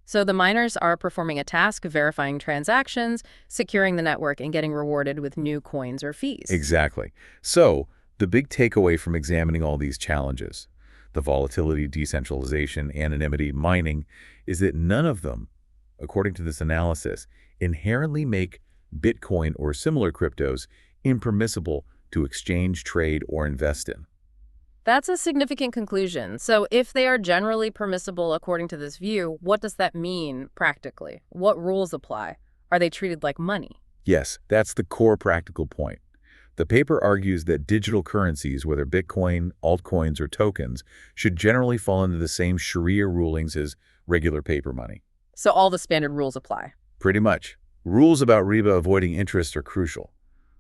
So the miners are performing a task of verifying transactions, securing the network, and getting rewarded with new coins or fees. Exactly. So the big takeaway from examining all these challenges, the volatility, decentralization, anonymity, mining, is that none of them, according to this analysis, inherently make Bitcoin or similar cryptos impermissible to exchange, trade, or invest in. That's a significant conclusion. So if they are generally permissible according to this view, what does that mean practically? What rules apply? Are they treated like money? Yes, that's the core practical point. The paper argues that digital currencies, whether Bitcoin, altcoins, or tokens, should generally fall into the same Sharia rulings as regular paper money. So all the standard rules apply. Pretty much. Rules about riba avoiding interest are crucial.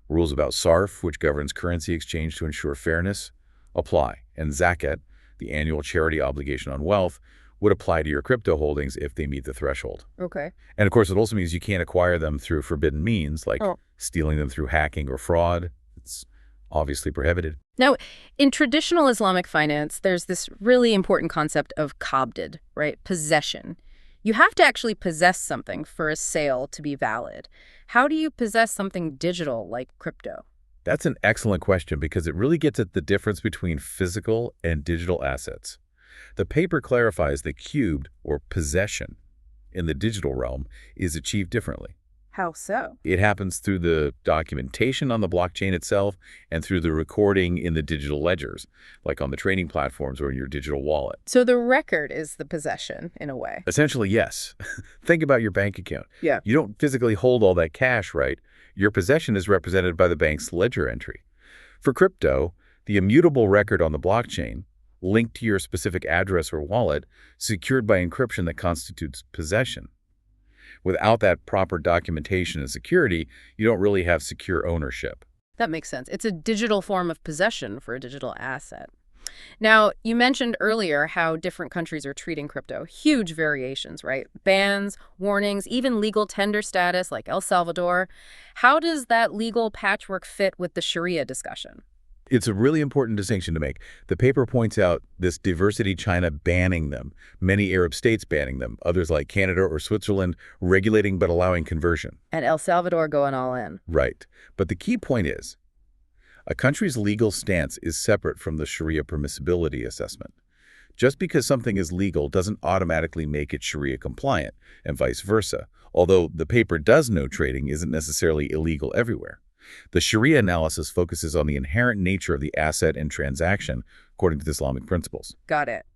Rules about SARF, which governs currency exchange to ensure fairness, apply. And zakat, the annual charity obligation on wealth, would apply to your crypto holdings if they meet the threshold. Okay. And of course, it also means you can't acquire them through forbidden means, like stealing them through hacking or fraud. It's obviously prohibited. Now, in traditional Islamic finance, there's this really important concept of qabd, right? Possession. You have to actually possess something for a sale to be valid. How do you possess something digital like crypto? That's an excellent question because it really gets at the difference between physical and digital assets. The paper clarifies that cubed, or possession, in the digital realm is achieved differently. How so? It happens through the documentation on the blockchain itself and through the recording in the digital ledgers, like on the trading platforms or in your digital wallet. So the record is the possession, in a way. Essentially, yes. Think about your bank account. Yeah. You don't physically hold all that cash, right? Your possession is represented by the bank's ledger entry. For crypto, the immutable record on the blockchain, linked to your specific address or wallet, secured by encryption that constitutes possession. Without that proper documentation and security, you don't really have secure ownership. That makes sense. It's a digital form of possession for a digital asset. Now, you mentioned earlier how different countries are treating crypto. Huge variations, right? Bans, warnings, even legal tender status like El Salvador. How does that legal patchwork fit with the Sharia discussion? It's a really important distinction to make. The paper points out this diversity, China banning them, many Arab states banning them, others like Canada or Switzerland regulating but allowing conversion. And El Salvador going all in. Right. But the key point is, a country's legal stance is separate from the Sharia permissibility assessment. Just because something is legal doesn't automatically make it Sharia compliant, and vice versa, although the paper does note trading isn't necessarily illegal everywhere. The Sharia analysis focuses on the inherent nature of the asset and transaction according to the Islamic principles. Got it.